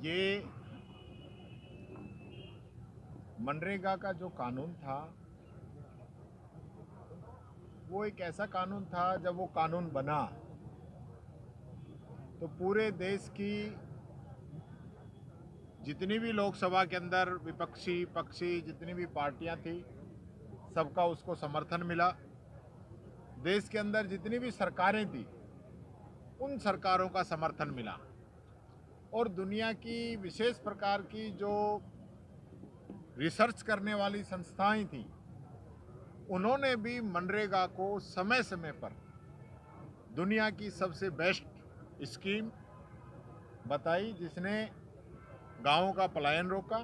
ये मनरेगा का जो कानून था वो एक ऐसा कानून था, जब वो कानून बना तो पूरे देश की जितनी भी लोकसभा के अंदर विपक्षी पक्षी जितनी भी पार्टियां थी, सबका उसको समर्थन मिला। देश के अंदर जितनी भी सरकारें थी, उन सरकारों का समर्थन मिला। और दुनिया की विशेष प्रकार की जो रिसर्च करने वाली संस्थाएं थी, उन्होंने भी मनरेगा को समय समय पर दुनिया की सबसे बेस्ट स्कीम बताई, जिसने गांवों का पलायन रोका,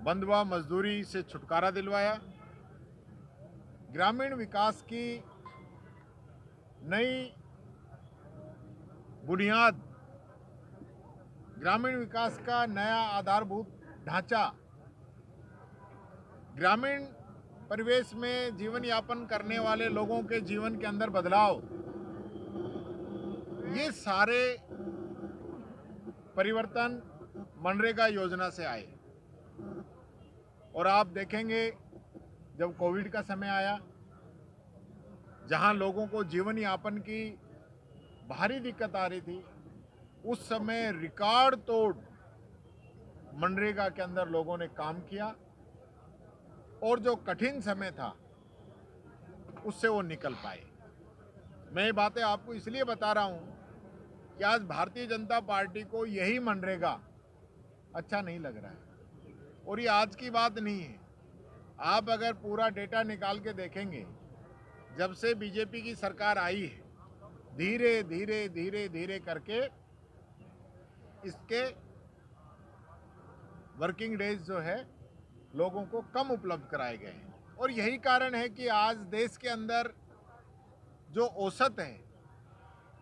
बंधुआ मजदूरी से छुटकारा दिलवाया, ग्रामीण विकास की नई बुनियाद, ग्रामीण विकास का नया आधारभूत ढांचा, ग्रामीण परिवेश में जीवन यापन करने वाले लोगों के जीवन के अंदर बदलाव, ये सारे परिवर्तन मनरेगा योजना से आए। और आप देखेंगे, जब कोविड का समय आया, जहां लोगों को जीवन यापन की भारी दिक्कत आ रही थी, उस समय रिकॉर्ड तोड़ मनरेगा के अंदर लोगों ने काम किया और जो कठिन समय था उससे वो निकल पाए। मैं ये बातें आपको इसलिए बता रहा हूं कि आज भारतीय जनता पार्टी को यही मनरेगा अच्छा नहीं लग रहा है। और ये आज की बात नहीं है। आप अगर पूरा डेटा निकाल के देखेंगे, जब से बीजेपी की सरकार आई है, धीरे धीरे धीरे धीरे करके इसके वर्किंग डेज जो है लोगों को कम उपलब्ध कराए गए हैं। और यही कारण है कि आज देश के अंदर जो औसत है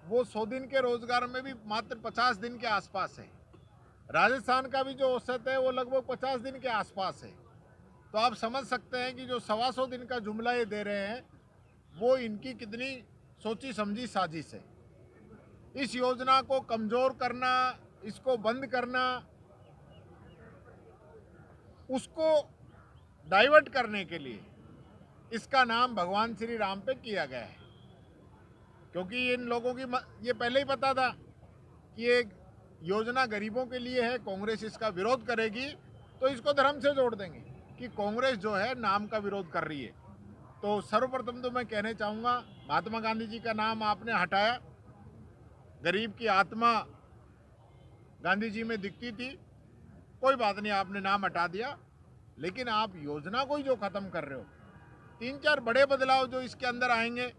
वो 100 दिन के रोजगार में भी मात्र 50 दिन के आसपास है। राजस्थान का भी जो औसत है वो लगभग 50 दिन के आसपास है। तो आप समझ सकते हैं कि जो 125 दिन का जुमला ये दे रहे हैं, वो इनकी कितनी सोची समझी साजिश है। इस योजना को कमजोर करना, इसको बंद करना, उसको डाइवर्ट करने के लिए इसका नाम भगवान श्री राम पे किया गया है। क्योंकि इन लोगों की ये पहले ही पता था कि ये योजना गरीबों के लिए है, कांग्रेस इसका विरोध करेगी, तो इसको धर्म से जोड़ देंगे कि कांग्रेस जो है नाम का विरोध कर रही है। तो सर्वप्रथम तो मैं कहना चाहूँगा, महात्मा गांधी जी का नाम आपने हटाया। गरीब की आत्मा गांधी जी में दिखती थी, कोई बात नहीं, आपने नाम हटा दिया, लेकिन आप योजना को ही जो खत्म कर रहे हो। 3-4 बड़े बदलाव जो इसके अंदर आएंगे।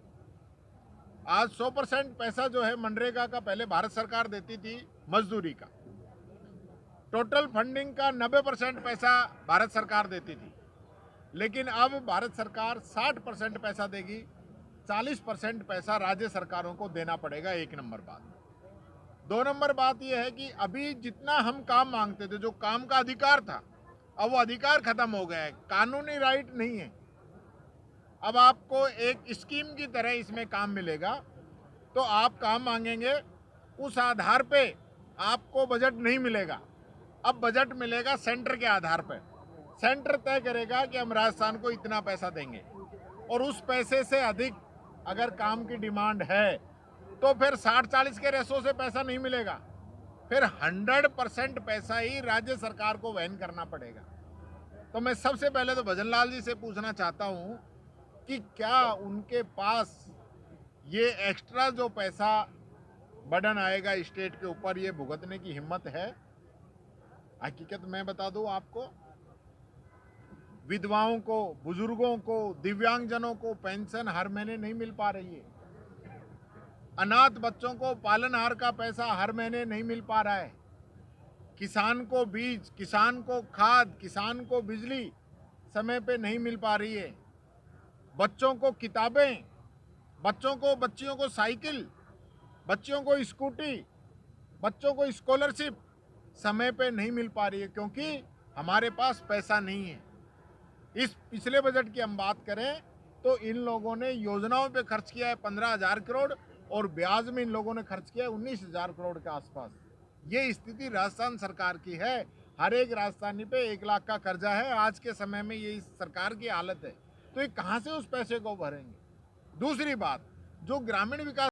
आज 100% पैसा जो है मनरेगा का पहले भारत सरकार देती थी मजदूरी का, टोटल फंडिंग का 90% पैसा भारत सरकार देती थी, लेकिन अब भारत सरकार 60% पैसा देगी, 40% पैसा राज्य सरकारों को देना पड़ेगा। 1 नंबर बात। 2 नंबर बात यह है कि अभी जितना हम काम मांगते थे, जो काम का अधिकार था, अब वो अधिकार खत्म हो गया है, कानूनी राइट नहीं है। अब आपको एक स्कीम की तरह इसमें काम मिलेगा, तो आप काम मांगेंगे, उस आधार पे आपको बजट नहीं मिलेगा। अब बजट मिलेगा सेंटर के आधार पर। सेंटर तय करेगा कि हम राजस्थान को इतना पैसा देंगे, और उस पैसे से अधिक अगर काम की डिमांड है तो फिर 60-40 के रेशो से पैसा नहीं मिलेगा, फिर 100% पैसा ही राज्य सरकार को वहन करना पड़ेगा। तो मैं सबसे पहले तो भजन लाल जी से पूछना चाहता हूं कि क्या उनके पास ये एक्स्ट्रा जो पैसा बर्डन आएगा स्टेट के ऊपर, ये भुगतने की हिम्मत है? हकीकत मैं बता दूं आपको, विधवाओं को, बुजुर्गों को, दिव्यांगजनों को पेंशन हर महीने नहीं मिल पा रही है। अनाथ बच्चों को पालनहार का पैसा हर महीने नहीं मिल पा रहा है। किसान को बीज, किसान को खाद, किसान को बिजली समय पे नहीं मिल पा रही है। बच्चों को किताबें, बच्चियों को साइकिल, बच्चियों को स्कूटी, बच्चों को स्कॉलरशिप समय पे नहीं मिल पा रही है, क्योंकि हमारे पास पैसा नहीं है। इस पिछले बजट की हम बात करें तो इन लोगों ने योजनाओं पे खर्च किया है 15,000 करोड़, और ब्याज में इन लोगों ने खर्च किया है 19,000 करोड़ के आसपास। ये स्थिति राजस्थान सरकार की है। हर एक राजस्थानी पे 1 लाख का कर्जा है आज के समय में, ये इस सरकार की हालत है। तो ये कहाँ से उस पैसे को भरेंगे? दूसरी बात, जो ग्रामीण विकास